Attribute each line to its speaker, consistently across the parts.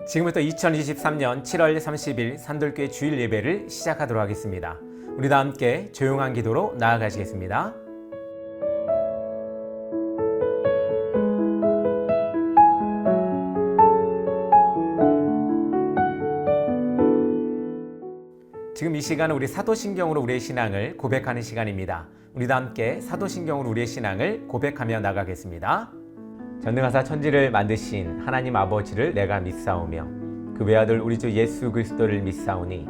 Speaker 1: 지금부터 2023년 7월 30일 산돌교회 주일 예배를 시작하도록 하겠습니다. 우리 다 함께 조용한 기도로 나아가시겠습니다. 지금 이 시간은 우리 사도신경으로 우리의 신앙을 고백하는 시간입니다. 우리 다 함께 사도신경으로 우리의 신앙을 고백하며 나가겠습니다. 전능하사 천지를 만드신 하나님 아버지를 내가 믿사오며 그 외아들 우리 주 예수 그리스도를 믿사오니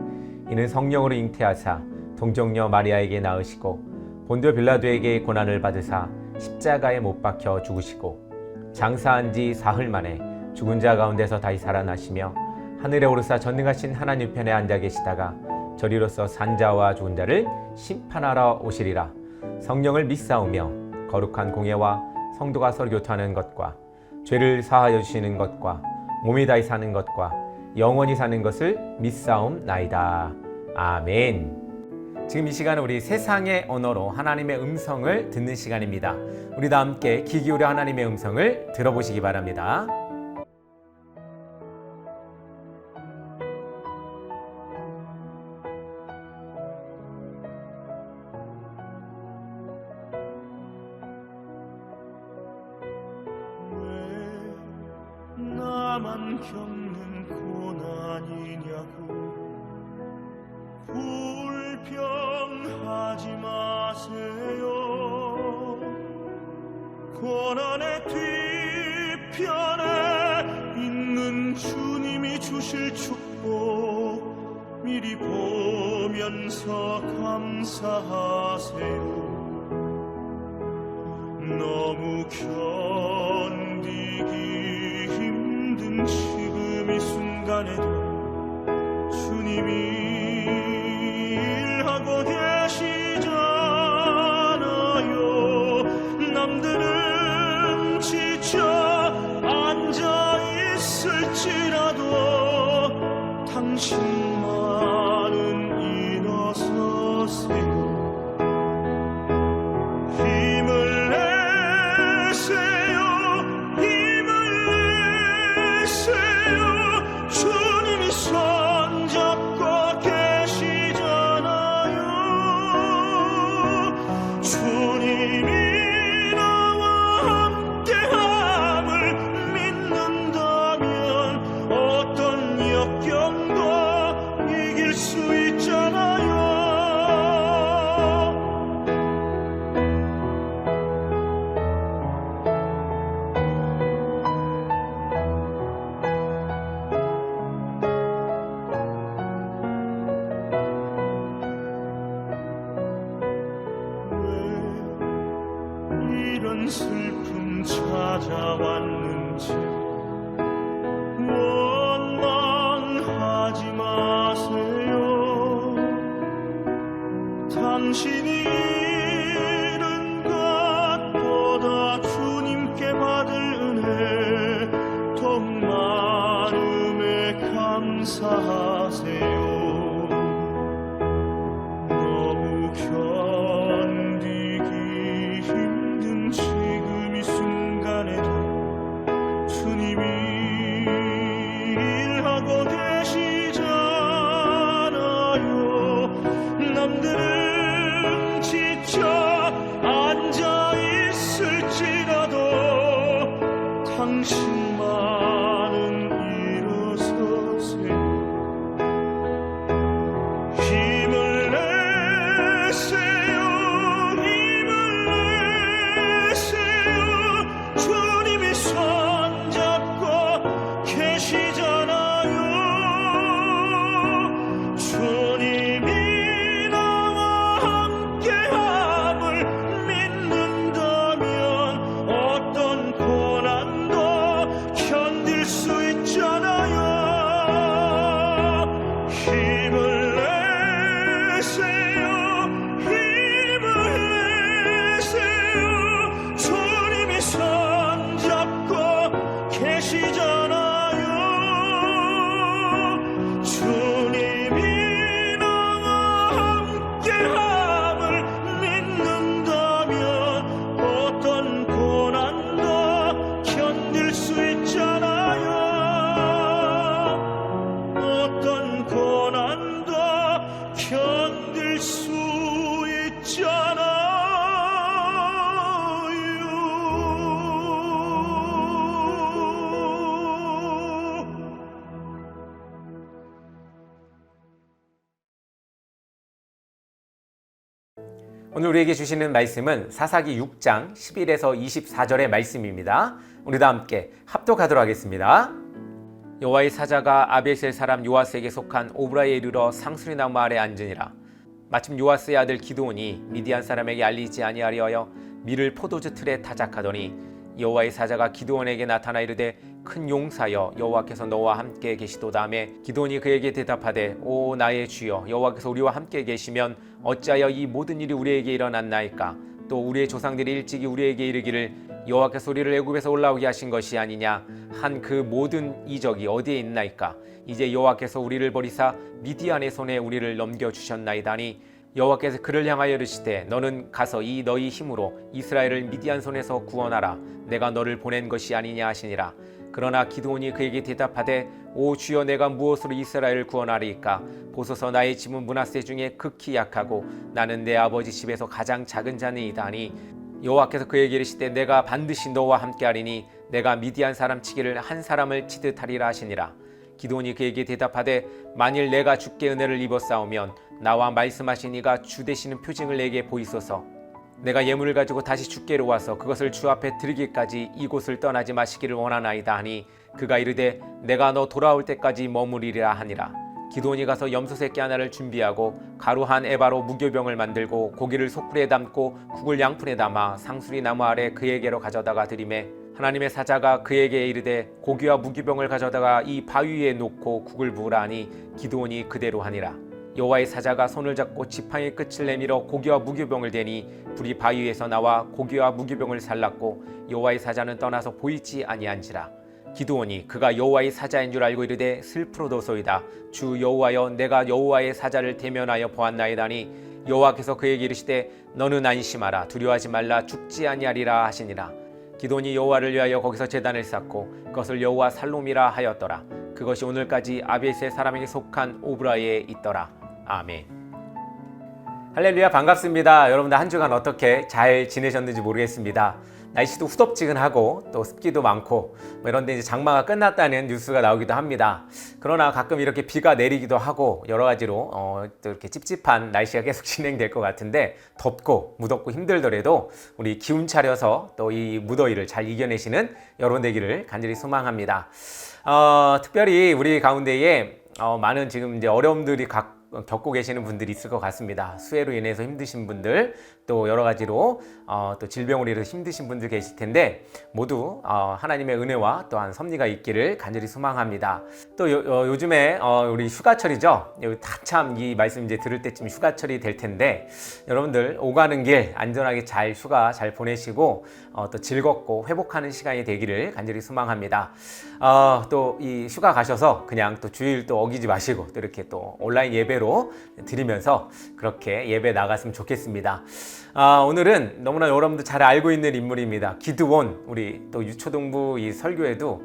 Speaker 1: 이는 성령으로 잉태하사 동정녀 마리아에게 낳으시고 본디오 빌라도에게 고난을 받으사 십자가에 못 박혀 죽으시고 장사한 지 사흘 만에 죽은 자 가운데서 다시 살아나시며 하늘에 오르사 전능하신 하나님 편에 앉아 계시다가 저리로서 산자와 죽은 자를 심판하러 오시리라. 성령을 믿사오며 거룩한 공예와 성도가 서로 교통하는 것과 죄를 사하여 주시는 것과 몸이 다히 사는 것과 영원히 사는 것을 믿사옵나이다. 아멘. 지금 이 시간은 우리 세상의 언어로 하나님의 음성을 듣는 시간입니다. 우리 다 함께 귀 기울여 하나님의 음성을 들어보시기 바랍니다.
Speaker 2: 나만 겪는 고난이냐고 불평하지 마세요. 고난의 뒤편에 있는 주님이 주실 축복 미리 보면서 감사하세요. 너무 견디기 힘든 지금 이 순간에도 주님이 일하고 계시잖아요. 남들은 지쳐 앉아 있을지라도 당신만은 일어서세요. 힘을 내세요. 주님이 손잡고 계시잖아요. 주님이 나와 함께함을 믿는다면 어떤 역경도 이길 수 있잖아요. 이런 슬픔 찾아왔는지 원망하지 마세요. 당신이 잃은 것보다 주님께 받을 은혜 더욱 많음에 감사하세요. 너무 견디기 힘든 지금 이 순간에도 주님이 일하고 계시잖아요. 남들은 지쳐
Speaker 1: 오늘 우리에게 주시는 말씀은 사사기 6장 11에서 24절의 말씀입니다. 우리 다 함께 합독하도록 하겠습니다. 여호와의 사자가 아벳의 사람 요아스에게 속한 오브라에 이르러 상수리 나무 아래 앉으니라. 마침 요아스의 아들 기드온이 미디안 사람에게 알리지 아니하려 밀을 포도주 틀에 타작하더니 여호와의 사자가 기드온에게 나타나 이르되 큰 용사여 여호와께서 너와 함께 계시도다 하매 기드온이 그에게 대답하되 오 나의 주여 여호와께서 우리와 함께 계시면 어찌하여 이 모든 일이 우리에게 일어났나이까 또 우리의 조상들이 일찍이 우리에게 이르기를 여호와께서 우리를 애굽에서 올라오게 하신 것이 아니냐 한 그 모든 이적이 어디에 있나이까 이제 여호와께서 우리를 버리사 미디안의 손에 우리를 넘겨주셨나이다니 여호와께서 그를 향하여 이르시되 너는 가서 이 너희 힘으로 이스라엘을 미디안 손에서 구원하라 내가 너를 보낸 것이 아니냐 하시니라. 그러나 기드온이 그에게 대답하되 오 주여 내가 무엇으로 이스라엘을 구원하리이까 보소서 나의 집은 므낫세 중에 극히 약하고 나는 내 아버지 집에서 가장 작은 자니이다 하니 여호와께서 그에게 이르시되 내가 반드시 너와 함께하리니 내가 미디안 사람 치기를 한 사람을 치듯 하리라 하시니라. 기드온이 그에게 대답하되 만일 내가 주께 은혜를 입었사오면 나와 말씀하신 이가 주 되시는 표징을 내게 보이소서. 내가 예물을 가지고 다시 주께로 와서 그것을 주 앞에 드리기까지 이곳을 떠나지 마시기를 원하나이다 하니 그가 이르되 내가 너 돌아올 때까지 머무리리라 하니라. 기드온이 가서 염소 새끼 하나를 준비하고 가루 한 에바로 무교병을 만들고 고기를 솥불에 담고 국을 양푼에 담아 상수리 나무 아래 그에게로 가져다가 드리매 하나님의 사자가 그에게 이르되 고기와 무교병을 가져다가 이 바위 위에 놓고 국을 부으라 하니 기드온이 그대로 하니라. 여호와의 사자가 손을 잡고 지팡이 끝을 내밀어 고기와 무교병을 대니 불이 바위 위에서 나와 고기와 무교병을 살랐고 여호와의 사자는 떠나서 보이지 아니한지라. 기드온이 그가 여호와의 사자인 줄 알고 이르되 슬프로도소이다 주 여호와여 내가 여호와의 사자를 대면하여 보았나이다니 여호와께서 그에게 이르시되 너는 안심하라 두려워하지 말라 죽지 아니하리라 하시니라. 기드온이 여호와를 위하여 거기서 제단을 쌓고 그것을 여호와 살롬이라 하였더라. 그것이 오늘까지 아벳의 사람에게 속한 오브라에 있더라. 아멘. 할렐루야, 반갑습니다. 여러분들 한 주간 어떻게 잘 지내셨는지 모르겠습니다. 날씨도 후덥지근하고 또 습기도 많고 이런데 이제 장마가 끝났다는 뉴스가 나오기도 합니다. 그러나 가끔 이렇게 비가 내리기도 하고 여러 가지로 또 이렇게 찝찝한 날씨가 계속 진행될 것 같은데 덥고 무덥고 힘들더라도 우리 기운 차려서 또 이 무더위를 잘 이겨내시는 여러분 되기를 간절히 소망합니다. 특별히 우리 가운데에 많은 지금 이제 어려움들이 겪고 계시는 분들이 있을 것 같습니다. 수해로 인해서 힘드신 분들, 또 여러 가지로 또 질병으로 인해서 힘드신 분들 계실 텐데 모두 하나님의 은혜와 또한 섭리가 있기를 간절히 소망합니다. 또 요즘에 우리 휴가철이죠. 한참 이 말씀 이제 들을 때쯤 휴가철이 될 텐데 여러분들 오가는 길 안전하게 잘 휴가 잘 보내시고 또 즐겁고 회복하는 시간이 되기를 간절히 소망합니다. 또 이 휴가 가셔서 그냥 또 주일 또 어기지 마시고 또 이렇게 또 온라인 예배로 드리면서 그렇게 예배 나갔으면 좋겠습니다. 오늘은 너무나 여러분들 잘 알고 있는 인물입니다. 기드온, 우리 또 유초동부 이 설교에도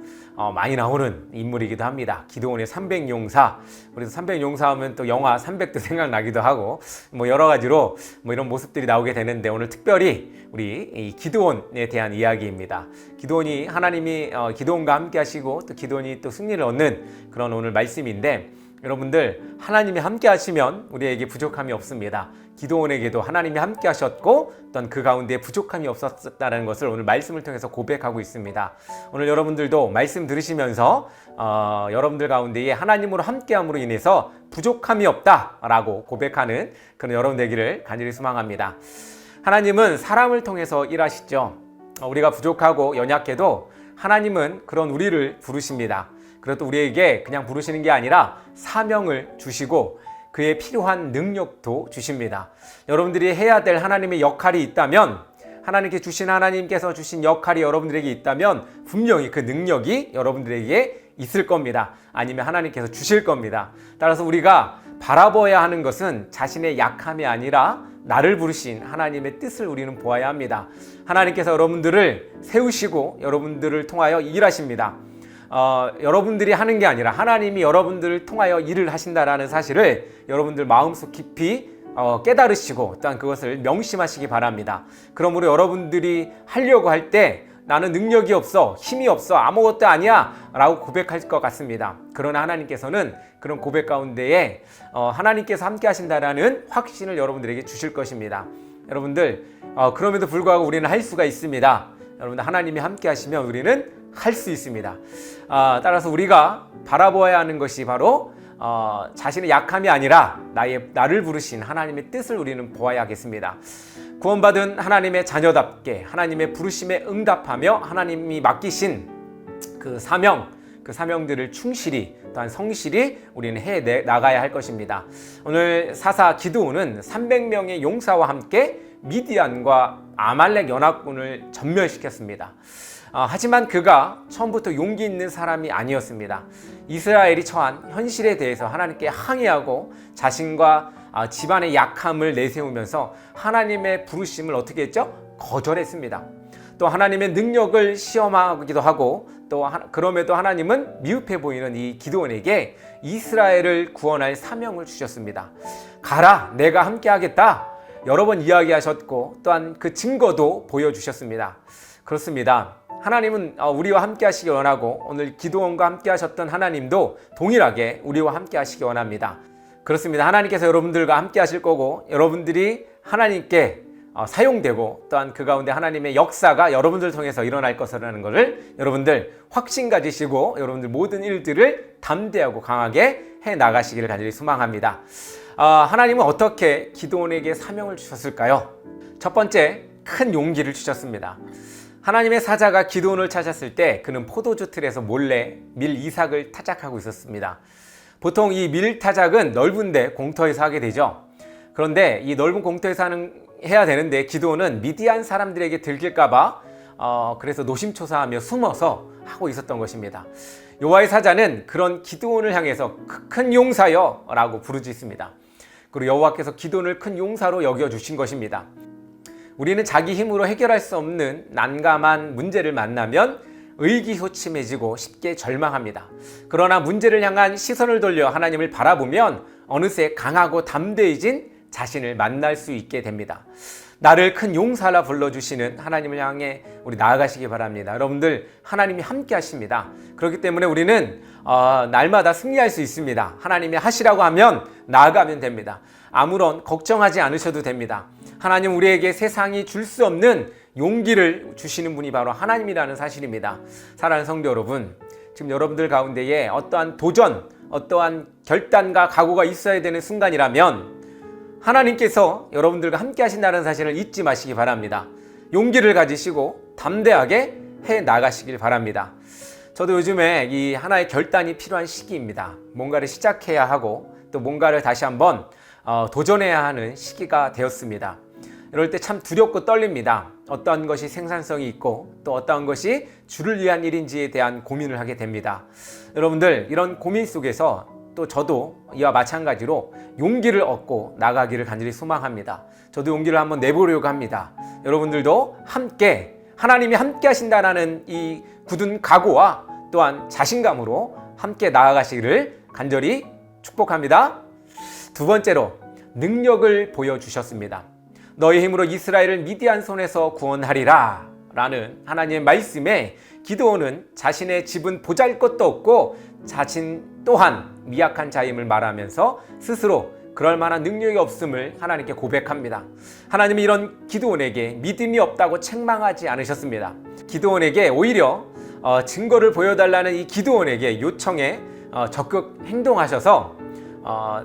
Speaker 1: 많이 나오는 인물이기도 합니다. 기드온의 300용사. 우리도 300용사 하면 또 영화 300도 생각나기도 하고 뭐 여러 가지로 뭐 이런 모습들이 나오게 되는데 오늘 특별히 우리 이 기드온에 대한 이야기입니다. 기드온이 하나님이 기드온과 함께 하시고 또 기드온이 또 승리를 얻는 그런 오늘 말씀인데 여러분들 하나님이 함께 하시면 우리에게 부족함이 없습니다. 기드온에게도 하나님이 함께 하셨고 또한 그 가운데 부족함이 없었다는 것을 오늘 말씀을 통해서 고백하고 있습니다. 오늘 여러분들도 말씀 들으시면서 여러분들 가운데에 하나님으로 함께함으로 인해서 부족함이 없다라고 고백하는 그런 여러분 되기를 간절히 소망합니다. 하나님은 사람을 통해서 일하시죠. 우리가 부족하고 연약해도 하나님은 그런 우리를 부르십니다. 그래도 우리에게 그냥 부르시는 게 아니라 사명을 주시고 그에 필요한 능력도 주십니다. 여러분들이 해야 될 하나님의 역할이 있다면 하나님께서 주신 역할이 여러분들에게 있다면 분명히 그 능력이 여러분들에게 있을 겁니다. 아니면 하나님께서 주실 겁니다. 따라서 우리가 바라봐야 하는 것은 자신의 약함이 아니라 나를 부르신 하나님의 뜻을 우리는 보아야 합니다. 하나님께서 여러분들을 세우시고 여러분들을 통하여 일하십니다. 여러분들이 하는 게 아니라 하나님이 여러분들을 통하여 일을 하신다라는 사실을 여러분들 마음속 깊이 깨달으시고 또한 그것을 명심하시기 바랍니다. 그러므로 여러분들이 하려고 할 때 나는 능력이 없어, 힘이 없어, 아무것도 아니야 라고 고백할 것 같습니다. 그러나 하나님께서는 그런 고백 가운데에 하나님께서 함께 하신다라는 확신을 여러분들에게 주실 것입니다. 여러분들 그럼에도 불구하고 우리는 할 수가 있습니다. 여러분들 하나님이 함께 하시면 우리는 할 수 있습니다. 따라서 우리가 바라보아야 하는 것이 바로 자신의 약함이 아니라 나를 부르신 하나님의 뜻을 우리는 보아야겠습니다. 구원받은 하나님의 자녀답게 하나님의 부르심에 응답하며 하나님이 맡기신 그 사명들을 충실히 또한 성실히 우리는 해 나가야 할 것입니다. 오늘 사사 기드온은 300명의 용사와 함께 미디안과 아말렉 연합군을 전멸시켰습니다. 하지만 그가 처음부터 용기 있는 사람이 아니었습니다. 이스라엘이 처한 현실에 대해서 하나님께 항의하고 자신과 집안의 약함을 내세우면서 하나님의 부르심을 어떻게 했죠? 거절했습니다. 또 하나님의 능력을 시험하기도 하고 또 그럼에도 하나님은 미흡해 보이는 이 기드온에게 이스라엘을 구원할 사명을 주셨습니다. 가라, 내가 함께 하겠다. 여러 번 이야기하셨고 또한 그 증거도 보여주셨습니다. 그렇습니다. 하나님은 우리와 함께 하시기 원하고 오늘 기드온과 함께 하셨던 하나님도 동일하게 우리와 함께 하시기 원합니다. 그렇습니다. 하나님께서 여러분들과 함께 하실 거고 여러분들이 하나님께 사용되고 또한 그 가운데 하나님의 역사가 여러분들을 통해서 일어날 것이라는 것을 여러분들 확신 가지시고 여러분들 모든 일들을 담대하고 강하게 해나가시기를 간절히 소망합니다. 하나님은 어떻게 기드온에게 사명을 주셨을까요? 첫 번째, 큰 용기를 주셨습니다. 하나님의 사자가 기드온을 찾았을 때 그는 포도주 틀에서 몰래 밀 이삭을 타작하고 있었습니다. 보통 이 밀 타작은 넓은데 공터에서 하게 되죠. 그런데 이 넓은 공터에서 해야 되는데 기드온은 미디안 사람들에게 들킬까봐 그래서 노심초사하며 숨어서 하고 있었던 것입니다. 여호와의 사자는 그런 기드온을 향해서 큰 용사여 라고 부르짖습니다. 그리고 여호와께서 기드온을 큰 용사로 여겨주신 것입니다. 우리는 자기 힘으로 해결할 수 없는 난감한 문제를 만나면 의기소침해지고 쉽게 절망합니다. 그러나 문제를 향한 시선을 돌려 하나님을 바라보면 어느새 강하고 담대해진 자신을 만날 수 있게 됩니다. 나를 큰 용사라 불러주시는 하나님을 향해 우리 나아가시기 바랍니다. 여러분들 하나님이 함께 하십니다. 그렇기 때문에 우리는 날마다 승리할 수 있습니다. 하나님이 하시라고 하면 나아가면 됩니다. 아무런 걱정하지 않으셔도 됩니다. 하나님 우리에게 세상이 줄 수 없는 용기를 주시는 분이 바로 하나님이라는 사실입니다. 사랑하는 성도 여러분, 지금 여러분들 가운데에 어떠한 도전, 어떠한 결단과 각오가 있어야 되는 순간이라면 하나님께서 여러분들과 함께 하신다는 사실을 잊지 마시기 바랍니다. 용기를 가지시고 담대하게 해 나가시길 바랍니다. 저도 요즘에 이 하나의 결단이 필요한 시기입니다. 뭔가를 시작해야 하고 또 뭔가를 다시 한번 도전해야 하는 시기가 되었습니다. 이럴 때 참 두렵고 떨립니다. 어떠한 것이 생산성이 있고 또 어떠한 것이 주를 위한 일인지에 대한 고민을 하게 됩니다. 여러분들 이런 고민 속에서 또 저도 이와 마찬가지로 용기를 얻고 나가기를 간절히 소망합니다. 저도 용기를 한번 내보려고 합니다. 여러분들도 함께 하나님이 함께 하신다는 이 굳은 각오와 또한 자신감으로 함께 나아가시기를 간절히 축복합니다. 두 번째로 능력을 보여주셨습니다. 너의 힘으로 이스라엘을 미디안 손에서 구원하리라 라는 하나님의 말씀에 기드온은 자신의 집은 보잘것도 없고 자신 또한 미약한 자임을 말하면서 스스로 그럴 만한 능력이 없음을 하나님께 고백합니다. 하나님이 이런 기드온에게 믿음이 없다고 책망하지 않으셨습니다. 기드온에게 오히려 증거를 보여달라는 이 기드온에게 요청에 적극 행동하셔서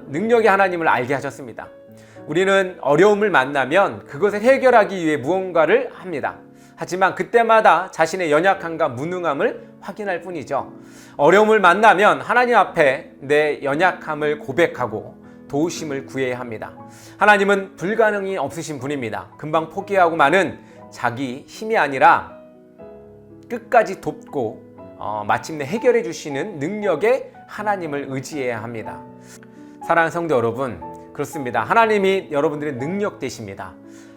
Speaker 1: 능력의 하나님을 알게 하셨습니다. 우리는 어려움을 만나면 그것을 해결하기 위해 무언가를 합니다. 하지만 그때마다 자신의 연약함과 무능함을 확인할 뿐이죠. 어려움을 만나면 하나님 앞에 내 연약함을 고백하고 도우심을 구해야 합니다. 하나님은 불가능이 없으신 분입니다. 금방 포기하고 마는 자기 힘이 아니라 끝까지 돕고 마침내 해결해 주시는 능력의 하나님을 의지해야 합니다. 사랑하는 성도 여러분, 그렇습니다. 하나님이 여러분들의 능력 되십니다.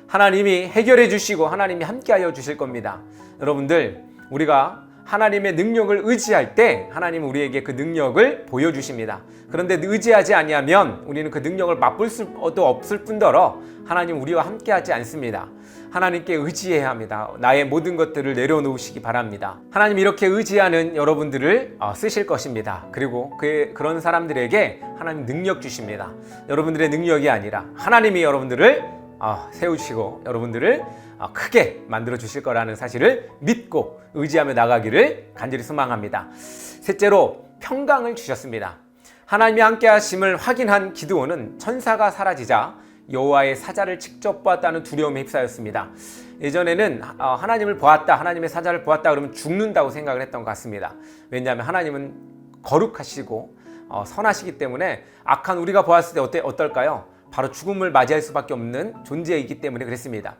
Speaker 1: 하나님이 해결해 주시고 하나님이 함께하여 주실 겁니다. 여러분들 우리가 하나님의 능력을 의지할 때 하나님은 우리에게 그 능력을 보여주십니다. 그런데 의지하지 아니하면 우리는 그 능력을 맛볼 수도 없을 뿐더러 하나님은 우리와 함께하지 않습니다. 하나님께 의지해야 합니다. 나의 모든 것들을 내려놓으시기 바랍니다. 하나님 이렇게 의지하는 여러분들을 쓰실 것입니다. 그리고 그런 사람들에게 하나님 능력 주십니다. 여러분들의 능력이 아니라 하나님이 여러분들을 세우시고 여러분들을 크게 만들어 주실 거라는 사실을 믿고 의지하며 나가기를 간절히 소망합니다. 셋째로 평강을 주셨습니다. 하나님이 함께 하심을 확인한 기드온은 천사가 사라지자 여호와의 사자를 직접 보았다는 두려움에 휩싸였습니다. 예전에는 하나님을 보았다, 하나님의 사자를 보았다 그러면 죽는다고 생각을 했던 것 같습니다. 왜냐하면 하나님은 거룩하시고 선하시기 때문에 악한 우리가 보았을 때 어떨까요? 바로 죽음을 맞이할 수밖에 없는 존재이기 때문에 그랬습니다.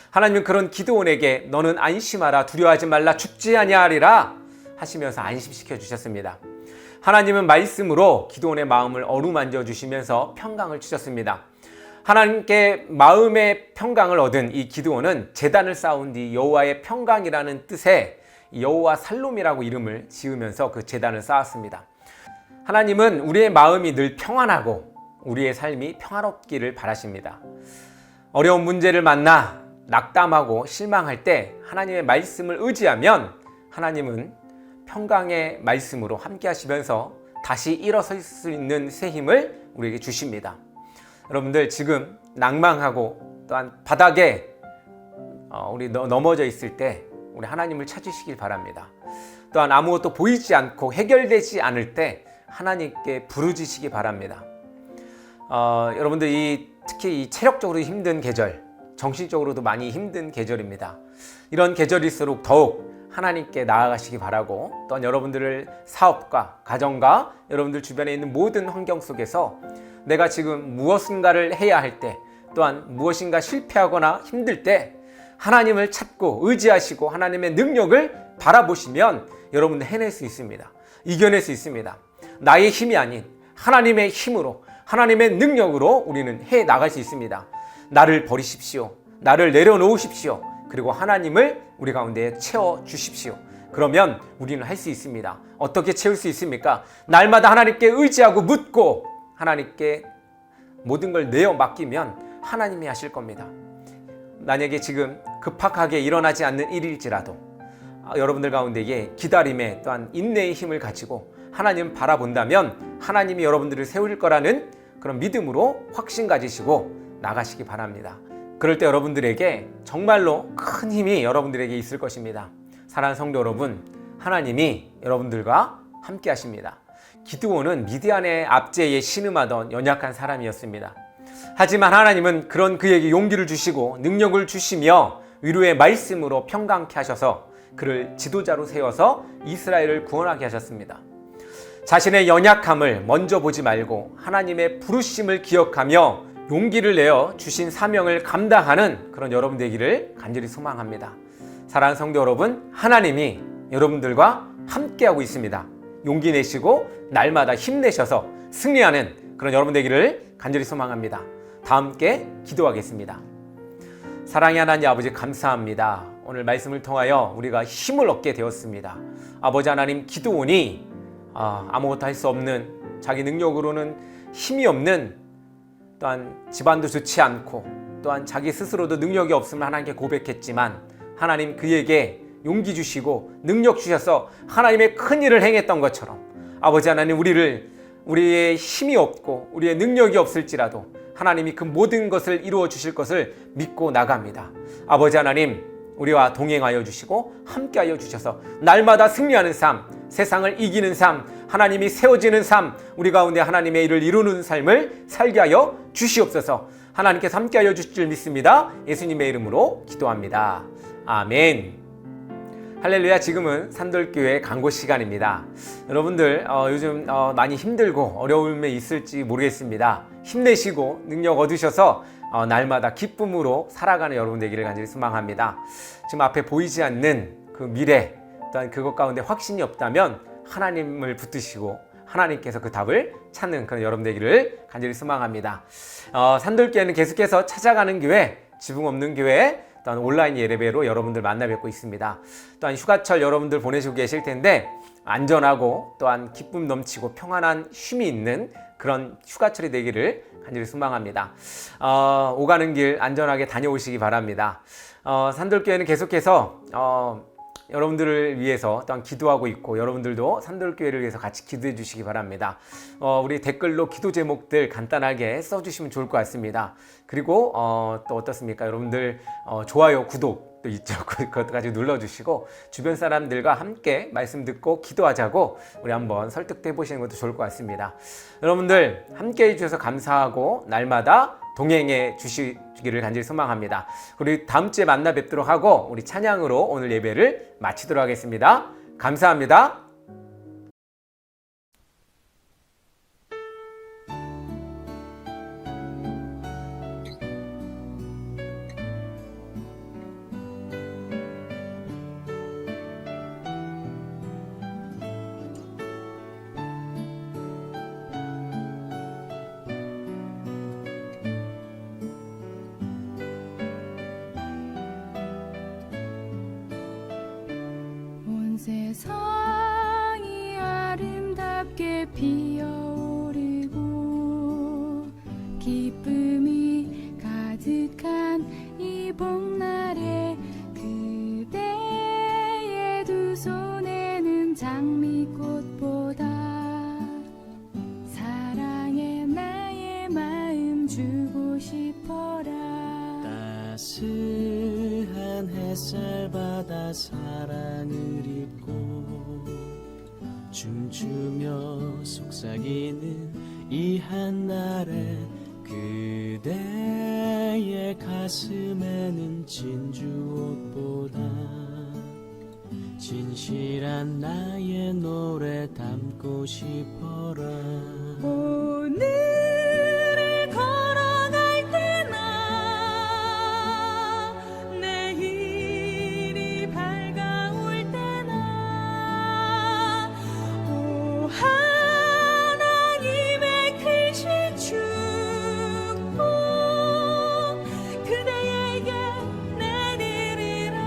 Speaker 1: 하나님은 그런 기드온에게 너는 안심하라, 두려워하지 말라, 죽지 아니하리라 하시면서 안심시켜 주셨습니다. 하나님은 말씀으로 기드온의 마음을 어루만져 주시면서 평강을 주셨습니다. 하나님께 마음의 평강을 얻은 이 기드온은 제단을 쌓은 뒤 여호와의 평강이라는 뜻의 여호와 살롬이라고 이름을 지으면서 그 제단을 쌓았습니다. 하나님은 우리의 마음이 늘 평안하고 우리의 삶이 평화롭기를 바라십니다. 어려운 문제를 만나 낙담하고 실망할 때 하나님의 말씀을 의지하면 하나님은 평강의 말씀으로 함께 하시면서 다시 일어설 수 있는 새 힘을 우리에게 주십니다. 여러분들 지금 낭망하고 또한 바닥에 우리 넘어져 있을 때 우리 하나님을 찾으시길 바랍니다. 또한 아무것도 보이지 않고 해결되지 않을 때 하나님께 부르짖으시기 바랍니다. 여러분들 특히 이 체력적으로 힘든 계절, 정신적으로도 많이 힘든 계절입니다. 이런 계절일수록 더욱 하나님께 나아가시기 바라고, 또한 여러분들을 사업과 가정과 여러분들 주변에 있는 모든 환경 속에서 내가 지금 무엇인가를 해야 할 때, 또한 무엇인가 실패하거나 힘들 때 하나님을 찾고 의지하시고 하나님의 능력을 바라보시면 여러분들 해낼 수 있습니다. 이겨낼 수 있습니다. 나의 힘이 아닌 하나님의 힘으로, 하나님의 능력으로 우리는 해 나갈 수 있습니다. 나를 버리십시오. 나를 내려놓으십시오. 그리고 하나님을 우리 가운데 채워주십시오. 그러면 우리는 할 수 있습니다. 어떻게 채울 수 있습니까? 날마다 하나님께 의지하고 묻고 하나님께 모든 걸 내어 맡기면 하나님이 하실 겁니다. 만약에 지금 급박하게 일어나지 않는 일일지라도 여러분들 가운데에 기다림에 또한 인내의 힘을 가지고 하나님 바라본다면 하나님이 여러분들을 세울 거라는 그런 믿음으로 확신 가지시고 나가시기 바랍니다. 그럴 때 여러분들에게 정말로 큰 힘이 여러분들에게 있을 것입니다. 사랑하는 성도 여러분, 하나님이 여러분들과 함께 하십니다. 기드온은 미디안의 압제에 신음하던 연약한 사람이었습니다. 하지만 하나님은 그런 그에게 용기를 주시고 능력을 주시며 위로의 말씀으로 평강케 하셔서 그를 지도자로 세워서 이스라엘을 구원하게 하셨습니다. 자신의 연약함을 먼저 보지 말고 하나님의 부르심을 기억하며 용기를 내어 주신 사명을 감당하는 그런 여러분 되기를 간절히 소망합니다. 사랑하는 성도 여러분, 하나님이 여러분들과 함께하고 있습니다. 용기 내시고 날마다 힘내셔서 승리하는 그런 여러분 되기를 간절히 소망합니다. 다 함께 기도하겠습니다. 사랑의 하나님 아버지, 감사합니다. 오늘 말씀을 통하여 우리가 힘을 얻게 되었습니다. 아버지 하나님, 기드온이 아무것도 할 수 없는, 자기 능력으로는 힘이 없는, 또한 집안도 좋지 않고 또한 자기 스스로도 능력이 없음을 하나님께 고백했지만 하나님 그에게 용기 주시고 능력 주셔서 하나님의 큰 일을 행했던 것처럼 아버지 하나님, 우리의 힘이 없고 우리의 능력이 없을지라도 하나님이 그 모든 것을 이루어 주실 것을 믿고 나갑니다. 아버지 하나님, 우리와 동행하여 주시고 함께하여 주셔서 날마다 승리하는 삶, 세상을 이기는 삶, 하나님이 세워지는 삶, 우리 가운데 하나님의 일을 이루는 삶을 살게 하여 주시옵소서. 하나님께서 함께하여 주실 줄 믿습니다. 예수님의 이름으로 기도합니다. 아멘. 할렐루야. 지금은 산돌교회 강고 시간입니다. 여러분들 요즘 많이 힘들고 어려움에 있을지 모르겠습니다. 힘내시고 능력 얻으셔서 날마다 기쁨으로 살아가는 여러분 되기를 간절히 소망합니다. 지금 앞에 보이지 않는 그 미래, 또한 그것 가운데 확신이 없다면 하나님을 붙드시고 하나님께서 그 답을 찾는 그런 여러분 되기를 간절히 소망합니다. 산돌교회는 계속해서 찾아가는 교회, 지붕 없는 교회, 또한 온라인 예배로 여러분들 만나 뵙고 있습니다. 또한 휴가철 여러분들 보내시고 계실 텐데 안전하고 또한 기쁨 넘치고 평안한 쉼이 있는 그런 휴가철이 되기를 간절히 소망합니다. 오가는 길 안전하게 다녀오시기 바랍니다. 산돌교회는 계속해서 여러분들을 위해서 또한 기도하고 있고, 여러분들도 산돌교회를 위해서 같이 기도해 주시기 바랍니다. 우리 댓글로 기도 제목들 간단하게 써주시면 좋을 것 같습니다. 그리고 또 어떻습니까? 여러분들 좋아요, 구독 또 있죠. 그것까지 눌러주시고 주변 사람들과 함께 말씀 듣고 기도하자고 우리 한번 설득해 보시는 것도 좋을 것 같습니다. 여러분들 함께 해주셔서 감사하고 날마다 동행해 주시기를 간절히 소망합니다. 우리 다음 주에 만나 뵙도록 하고 우리 찬양으로 오늘 예배를 마치도록 하겠습니다. 감사합니다.
Speaker 3: 온 세상이 아름답게 피어오르고 기쁨이 가득한 이 봄날에 그대의 두 손에는 장미꽃보다 사랑에 나의 마음 주고 싶어라.
Speaker 4: 따스한 햇살 받아 사랑을 입고 춤추며 속삭이는 이 한날에 그대의 가슴에는 진주옷보다 진실한 나의 노래 담고 싶어라.
Speaker 3: 오늘을 걸어갈 때나 내일이 밝아올 때나 오 하나님의 크신 축복 그대에게 내리리라.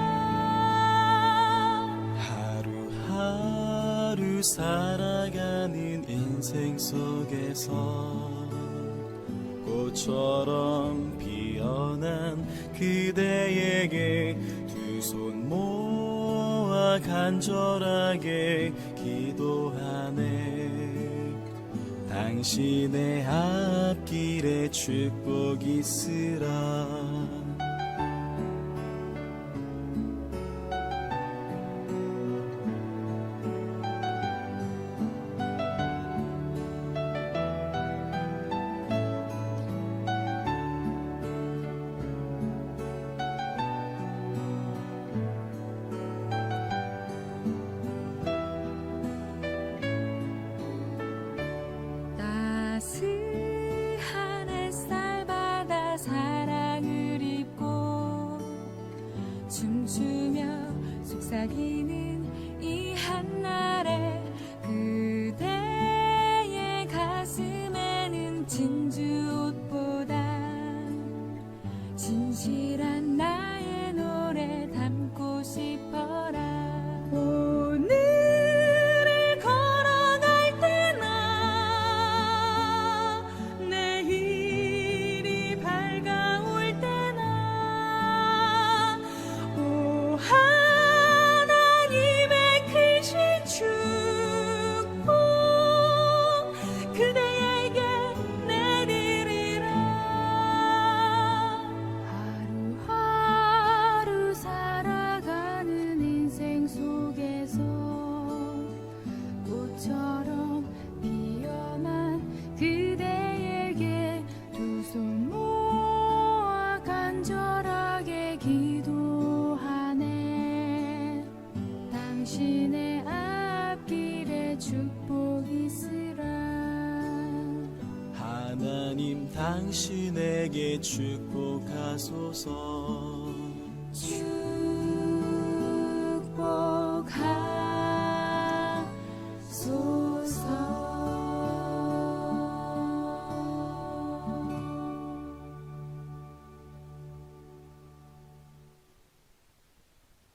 Speaker 4: 하루하루 살아가는 인생 속에서 꽃처럼 피어난 그대에게 두 손 모아 간절하게 기도하네. 당신의 앞길에 축복 있으라.
Speaker 3: 따스한 햇살 받아 사랑을 입고 춤추며 속삭이는 이 한날에 그대의 가슴에는 진주옷보다 진실한 나의 노래 담고 싶어라. 오늘을 걸어갈 때나 내일이 밝아올 때나 오 하나님의 크신 축복 그대에게 내리리라. 하루하루 살아가는 인생 속에서 꽃처럼 피어난 그대에게 두 손 모아 간절하게 기도하네. 당신의 앞길에 축복 있으라.
Speaker 4: 하나님 당신에게 축복하소서.
Speaker 3: 축복하